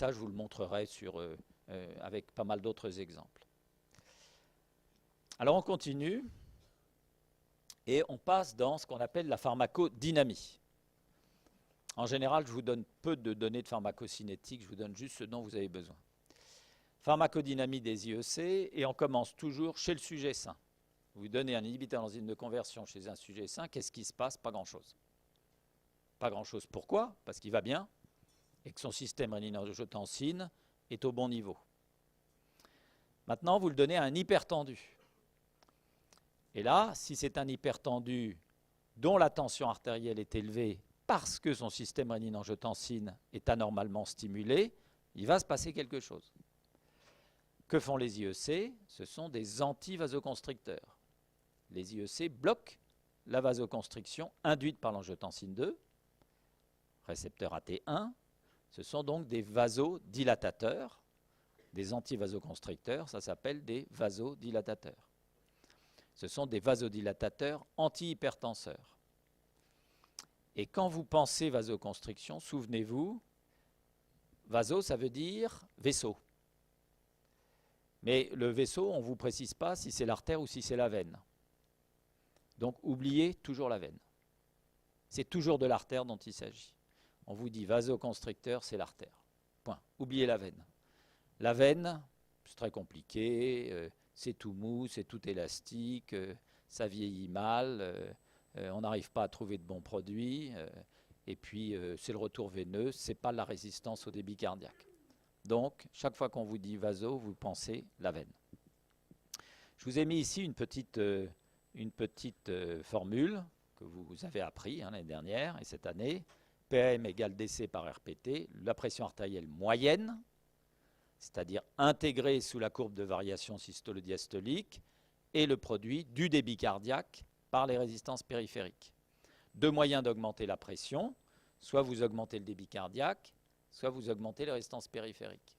ça, je vous le montrerai avec pas mal d'autres exemples. Alors on continue et on passe dans ce qu'on appelle la pharmacodynamie. En général, je vous donne peu de données de pharmacocinétique, je vous donne juste ce dont vous avez besoin. Pharmacodynamie des IEC, et on commence toujours chez le sujet sain. Vous donnez un inhibiteur d'enzyme de conversion chez un sujet sain, qu'est-ce qui se passe? Pas grand-chose. Pas grand-chose. Pourquoi? Parce qu'il va bien et que son système rénine-angiotensine est au bon niveau. Maintenant, vous le donnez à un hypertendu. Et là, si c'est un hypertendu dont la tension artérielle est élevée parce que son système rénine-angiotensine est anormalement stimulé, il va se passer quelque chose. Que font les IEC? Ce sont des antivasoconstricteurs. Les IEC bloquent la vasoconstriction induite par l'angiotensine 2, récepteur AT1. Ce sont donc des vasodilatateurs, des antivasoconstricteurs, ça s'appelle des vasodilatateurs. Ce sont des vasodilatateurs antihypertenseurs. Et quand vous pensez vasoconstriction, souvenez-vous, vaso, ça veut dire vaisseau. Mais le vaisseau, on ne vous précise pas si c'est l'artère ou si c'est la veine. Donc oubliez toujours la veine. C'est toujours de l'artère dont il s'agit. On vous dit vasoconstricteur, c'est l'artère. Point. Oubliez la veine. La veine, c'est très compliqué, c'est tout mou, c'est tout élastique, ça vieillit mal, on n'arrive pas à trouver de bons produits, et puis c'est le retour veineux, ce n'est pas la résistance au débit cardiaque. Donc, chaque fois qu'on vous dit vaso, vous pensez la veine. Je vous ai mis ici une petite formule que vous avez appris l'année dernière et cette année. PM égale DC par RPT, la pression artérielle moyenne, c'est-à-dire intégrée sous la courbe de variation systolo-diastolique, et le produit du débit cardiaque par les résistances périphériques. Deux moyens d'augmenter la pression, soit vous augmentez le débit cardiaque, soit vous augmentez les résistances périphériques.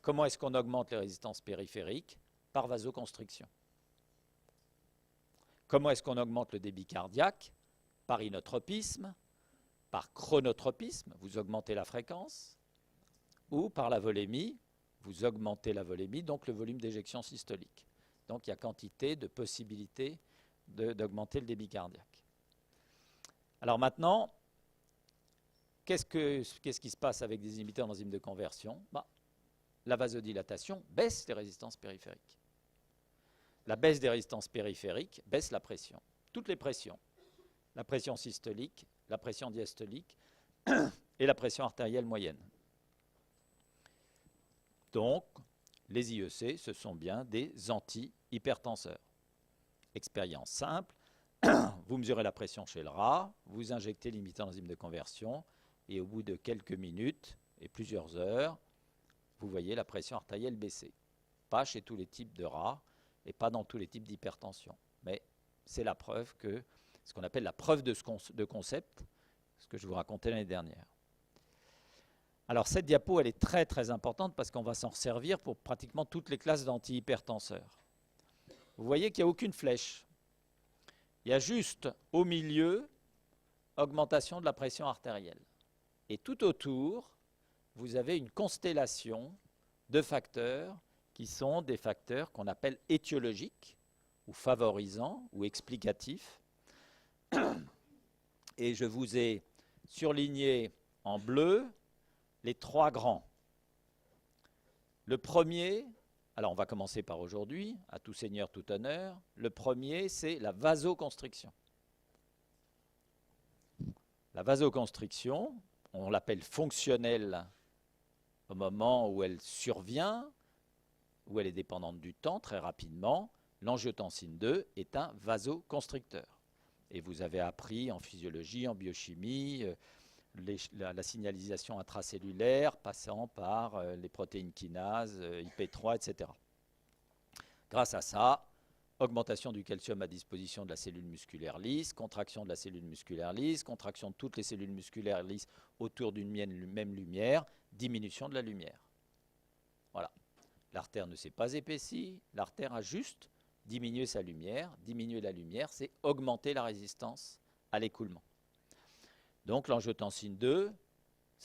Comment est-ce qu'on augmente les résistances périphériques? Par vasoconstriction. Comment est-ce qu'on augmente le débit cardiaque? Par inotropisme, par chronotropisme, vous augmentez la fréquence, ou par la volémie, vous augmentez la volémie, donc le volume d'éjection systolique. Donc il y a quantité de possibilités d'augmenter le débit cardiaque. Alors maintenant, qu'est-ce qui se passe avec des inhibiteurs d'enzymes de conversion? La vasodilatation baisse les résistances périphériques. La baisse des résistances périphériques baisse la pression. Toutes les pressions. La pression systolique, la pression diastolique et la pression artérielle moyenne. Donc, les IEC, ce sont bien des anti-hypertenseurs. Expérience simple, vous mesurez la pression chez le rat, vous injectez l'inhibiteur d'enzyme de conversion, et au bout de quelques minutes et plusieurs heures, vous voyez la pression artérielle baisser. Pas chez tous les types de rats et pas dans tous les types d'hypertension. Mais c'est la preuve que, ce qu'on appelle la preuve de concept, ce que je vous racontais l'année dernière. Alors cette diapo, elle est très très importante parce qu'on va s'en servir pour pratiquement toutes les classes d'antihypertenseurs. Vous voyez qu'il n'y a aucune flèche. Il y a juste au milieu augmentation de la pression artérielle. Et tout autour, vous avez une constellation de facteurs qui sont des facteurs qu'on appelle étiologiques ou favorisants ou explicatifs. Et je vous ai surligné en bleu les trois grands. Le premier, alors on va commencer par aujourd'hui, à tout seigneur, tout honneur. Le premier, c'est la vasoconstriction. La vasoconstriction, on l'appelle fonctionnelle au moment où elle survient, où elle est dépendante du temps, très rapidement. L'angiotensine 2 est un vasoconstricteur. Et vous avez appris en physiologie, en biochimie, la signalisation intracellulaire passant par les protéines kinases, IP3, etc. Grâce à ça, augmentation du calcium à disposition de la cellule musculaire lisse, contraction de la cellule musculaire lisse, contraction de toutes les cellules musculaires lisses autour d'une même lumière, diminution de la lumière. Voilà. L'artère ne s'est pas épaissie, l'artère a juste diminué sa lumière. Diminuer la lumière, c'est augmenter la résistance à l'écoulement. Donc l'angiotensine 2,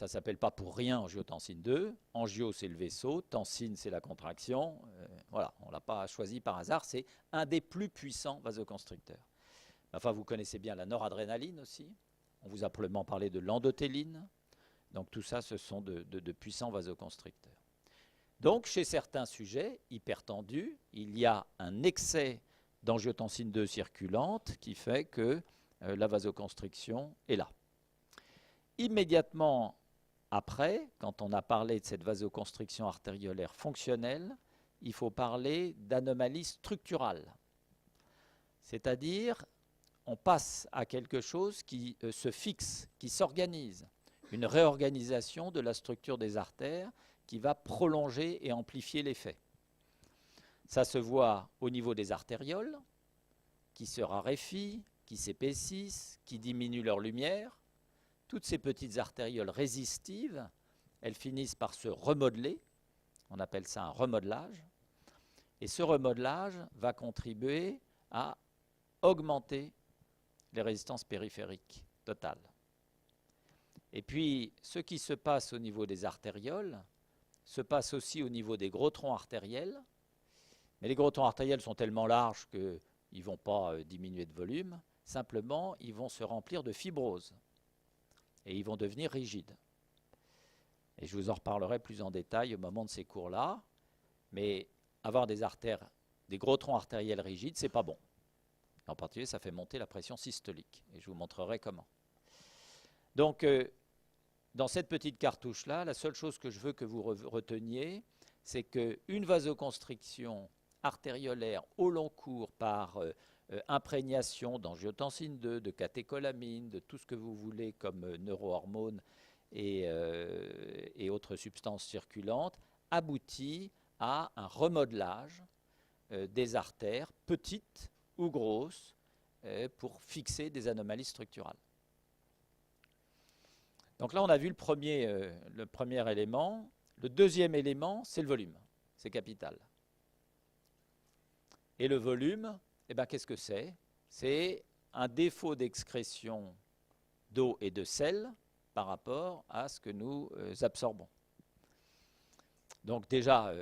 Ça ne s'appelle pas pour rien angiotensine 2. Angio, c'est le vaisseau. Tensine, c'est la contraction. Voilà, on ne l'a pas choisi par hasard. C'est un des plus puissants vasoconstricteurs. Enfin, vous connaissez bien la noradrénaline aussi. On vous a probablement parlé de l'endothéline. Donc tout ça, ce sont de puissants vasoconstricteurs. Donc, chez certains sujets hypertendus, il y a un excès d'angiotensine 2 circulante qui fait que la vasoconstriction est là. Immédiatement après, quand on a parlé de cette vasoconstriction artériolaire fonctionnelle, il faut parler d'anomalie structurale. C'est-à-dire, on passe à quelque chose qui se fixe, qui s'organise, une réorganisation de la structure des artères qui va prolonger et amplifier l'effet. Ça se voit au niveau des artérioles, qui se raréfient, qui s'épaississent, qui diminuent leur lumière. Toutes ces petites artérioles résistives, elles finissent par se remodeler. On appelle ça un remodelage. Et ce remodelage va contribuer à augmenter les résistances périphériques totales. Et puis, ce qui se passe au niveau des artérioles se passe aussi au niveau des gros troncs artériels. Mais les gros troncs artériels sont tellement larges qu'ils ne vont pas diminuer de volume. Simplement, ils vont se remplir de fibrose. Et ils vont devenir rigides. Et je vous en reparlerai plus en détail au moment de ces cours-là. Mais avoir des artères, des gros troncs artériels rigides, ce n'est pas bon. En particulier, ça fait monter la pression systolique. Et je vous montrerai comment. Donc, dans cette petite cartouche-là, la seule chose que je veux que vous reteniez, c'est qu'une vasoconstriction artériolaire au long cours par imprégnation d'angiotensine 2, de catécholamine, de tout ce que vous voulez comme neurohormones et autres substances circulantes, aboutit à un remodelage des artères, petites ou grosses, pour fixer des anomalies structurales. Donc là, on a vu le premier élément. Le deuxième élément, c'est le volume. C'est capital. Et le volume, eh ben, qu'est-ce que c'est? C'est un défaut d'excrétion d'eau et de sel par rapport à ce que nous absorbons. Donc déjà,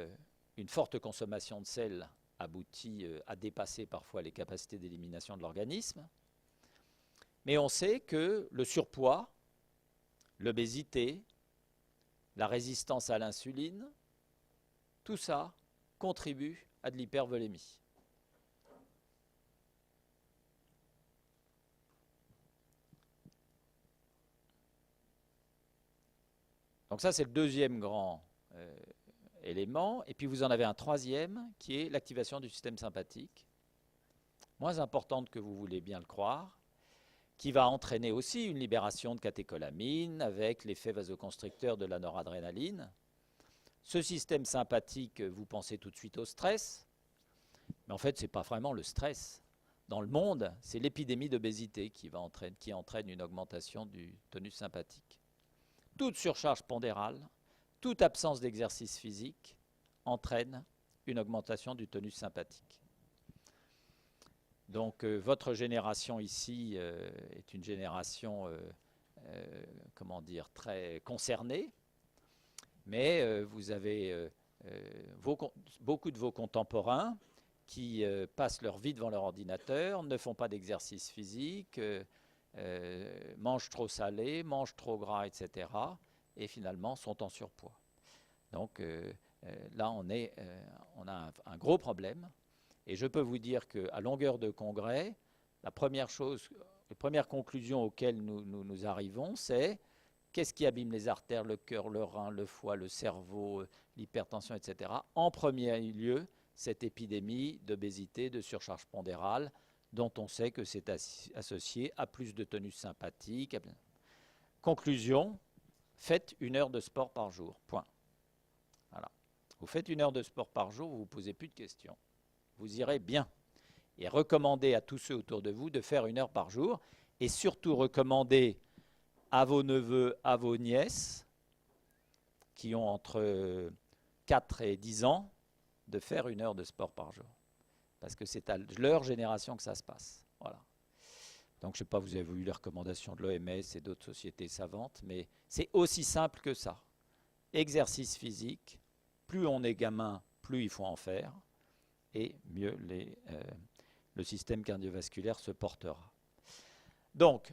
une forte consommation de sel aboutit à dépasser parfois les capacités d'élimination de l'organisme. Mais on sait que le surpoids, l'obésité, la résistance à l'insuline, tout ça contribue à de l'hypervolémie. Donc ça, c'est le deuxième grand élément. Et puis vous en avez un troisième qui est l'activation du système sympathique, moins importante que vous voulez bien le croire, qui va entraîner aussi une libération de catécholamine avec l'effet vasoconstricteur de la noradrénaline. Ce système sympathique, vous pensez tout de suite au stress, mais en fait, ce n'est pas vraiment le stress. Dans le monde, c'est l'épidémie d'obésité qui entraîne une augmentation du tonus sympathique. Toute surcharge pondérale, toute absence d'exercice physique entraîne une augmentation du tonus sympathique. Donc votre génération ici est une génération comment dire, très concernée, mais vous avez beaucoup de vos contemporains qui passent leur vie devant leur ordinateur, ne font pas d'exercice physique, mangent trop salé, mangent trop gras, etc. et finalement sont en surpoids. Donc là, on a un gros problème. Et je peux vous dire qu'à longueur de congrès, les premières conclusions auxquelles nous arrivons, c'est qu'est-ce qui abîme les artères, le cœur, le rein, le foie, le cerveau, l'hypertension, etc. En premier lieu, cette épidémie d'obésité, de surcharge pondérale, dont on sait que c'est associé à plus de tonus sympathique. Conclusion, faites 1 heure de sport par jour, point. Voilà. Vous faites 1 heure de sport par jour, vous ne vous posez plus de questions. Vous irez bien. Et recommandez à tous ceux autour de vous de faire 1 heure par jour. Et surtout recommandez à vos neveux, à vos nièces, qui ont entre 4 et 10 ans, de faire 1 heure de sport par jour. Parce que c'est à leur génération que ça se passe. Voilà. Donc Donc, je ne sais pas, vous avez vu les recommandations de l'OMS et d'autres sociétés savantes, mais c'est aussi simple que ça. Exercice physique, plus on est gamin, plus il faut en faire, et mieux le système cardiovasculaire se portera. Donc,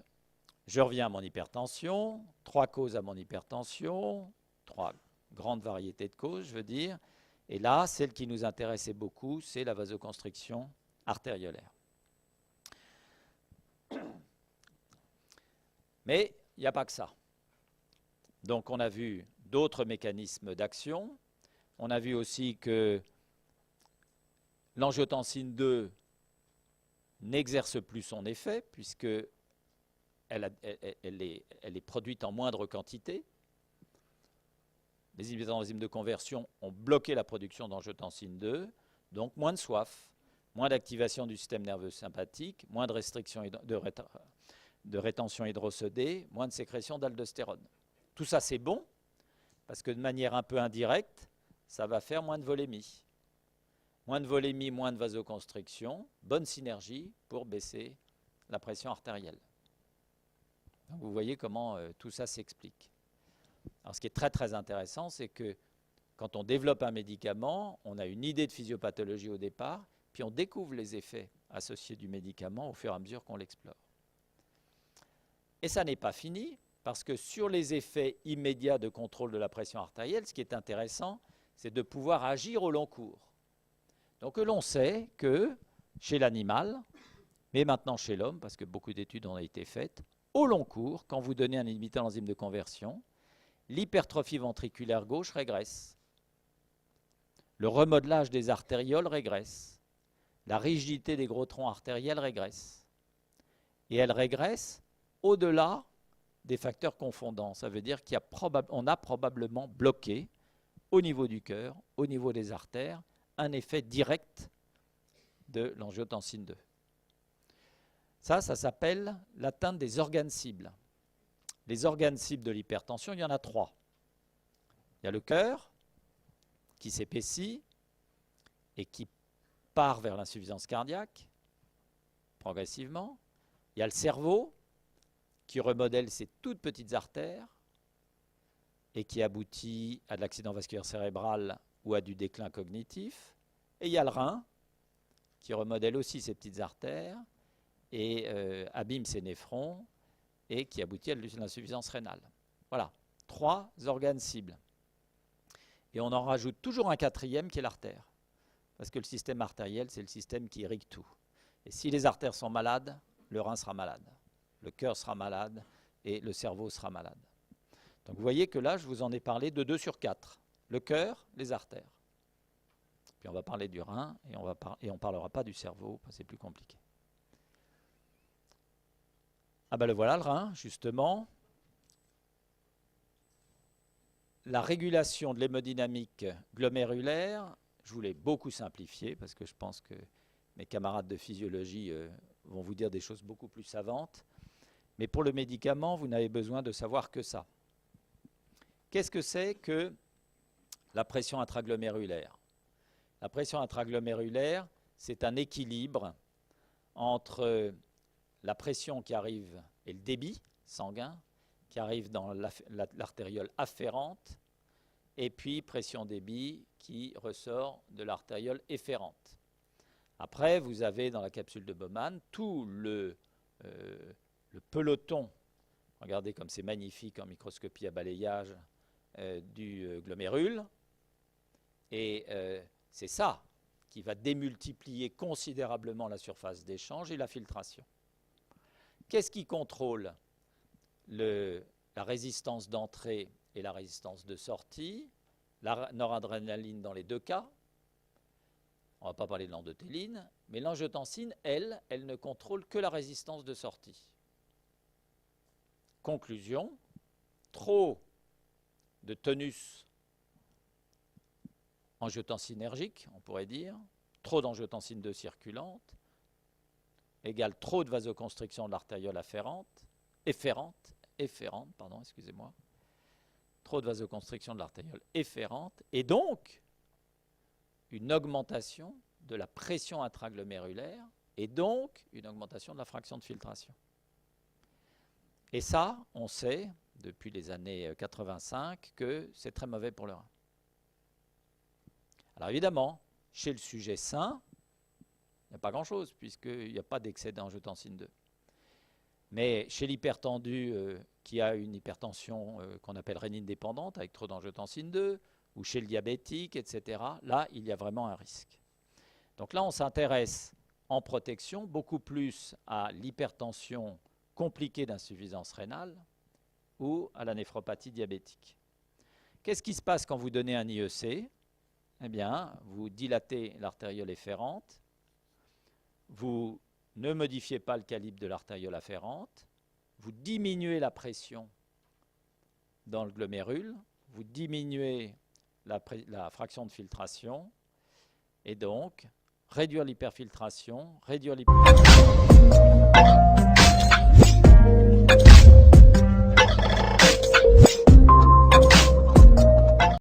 je reviens à mon hypertension, 3 causes à mon hypertension, 3 grandes variétés de causes, je veux dire. Et là, celle qui nous intéressait beaucoup, c'est la vasoconstriction artériolaire. Mais il n'y a pas que ça. Donc on a vu d'autres mécanismes d'action. On a vu aussi que l'angiotensine 2 n'exerce plus son effet puisque elle est produite en moindre quantité. Les inhibiteurs d'enzymes de conversion ont bloqué la production d'angiotensine 2, donc moins de soif, moins d'activation du système nerveux sympathique, moins de restriction de rétention hydrosodée, moins de sécrétion d'aldostérone. Tout ça, c'est bon, parce que de manière un peu indirecte, ça va faire moins de volémie. Moins de volémie, moins de vasoconstriction, bonne synergie pour baisser la pression artérielle. Donc vous voyez comment tout ça s'explique. Alors ce qui est très très intéressant, c'est que quand on développe un médicament, on a une idée de physiopathologie au départ, puis on découvre les effets associés du médicament au fur et à mesure qu'on l'explore. Et ça n'est pas fini, parce que sur les effets immédiats de contrôle de la pression artérielle, ce qui est intéressant, c'est de pouvoir agir au long cours. Donc l'on sait que chez l'animal, mais maintenant chez l'homme, parce que beaucoup d'études ont été faites, au long cours, quand vous donnez un inhibiteur d'enzyme de conversion, l'hypertrophie ventriculaire gauche régresse. Le remodelage des artérioles régresse. La rigidité des gros troncs artériels régresse. Et elle régresse au-delà des facteurs confondants. Ça veut dire qu'on a probablement bloqué au niveau du cœur, au niveau des artères, un effet direct de l'angiotensine 2. Ça s'appelle l'atteinte des organes cibles. Les organes cibles de l'hypertension, il y en a 3. Il y a le cœur, qui s'épaissit et qui part vers l'insuffisance cardiaque, progressivement. Il y a le cerveau, qui remodèle ces toutes petites artères et qui aboutit à de l'accident vasculaire cérébral ou à du déclin cognitif. Et il y a le rein, qui remodèle aussi ces petites artères et abîme ses néphrons et qui aboutit à l'insuffisance rénale. Voilà, 3 organes cibles. Et on en rajoute toujours un 4e qui est l'artère. Parce que le système artériel, c'est le système qui irrigue tout. Et si les artères sont malades, le rein sera malade, le cœur sera malade et le cerveau sera malade. Donc vous voyez que là, je vous en ai parlé de 2 sur 4. Le cœur, les artères. Puis on va parler du rein et on ne parlera pas du cerveau, c'est plus compliqué. Ah ben le voilà, le rein, justement. La régulation de l'hémodynamique glomérulaire, je vous l'ai beaucoup simplifié parce que je pense que mes camarades de physiologie vont vous dire des choses beaucoup plus savantes. Mais pour le médicament, vous n'avez besoin de savoir que ça. Qu'est-ce que c'est que la pression intraglomérulaire? La pression intraglomérulaire, c'est un équilibre entre la pression qui arrive et le débit sanguin qui arrive dans l'artériole afférente et puis pression-débit qui ressort de l'artériole efférente. Après, vous avez dans la capsule de Bowman tout le peloton, regardez comme c'est magnifique en microscopie à balayage, du glomérule. Et c'est ça qui va démultiplier considérablement la surface d'échange et la filtration. Qu'est-ce qui contrôle la résistance d'entrée et la résistance de sortie? La noradrénaline dans les 2 cas. On ne va pas parler de l'endothéline, mais l'angiotensine, elle ne contrôle que la résistance de sortie. Conclusion, trop de tonus angiotensinergique, on pourrait dire, trop d'angiotensine 2 circulante, égale trop de vasoconstriction de l'artériole efférente, trop de vasoconstriction de l'artériole efférente, et donc une augmentation de la pression intraglomérulaire, et donc une augmentation de la fraction de filtration. Et ça, on sait, depuis les années 85, que c'est très mauvais pour le rein. Alors évidemment, chez le sujet sain, il n'y a pas grand-chose, puisqu'il n'y a pas d'excès d'angiotensine 2. Mais chez l'hypertendu qui a une hypertension qu'on appelle rénine dépendante, avec trop d'angiotensine 2, ou chez le diabétique, etc., là, il y a vraiment un risque. Donc là, on s'intéresse en protection beaucoup plus à l'hypertension compliquée d'insuffisance rénale ou à la néphropathie diabétique. Qu'est-ce qui se passe quand vous donnez un IEC? Eh bien, vous dilatez l'artériole efférente, vous ne modifiez pas le calibre de l'artériole afférente, vous diminuez la pression dans le glomérule, vous diminuez la fraction de filtration, et donc réduire l'hyperfiltration, réduire l'hyperfiltration.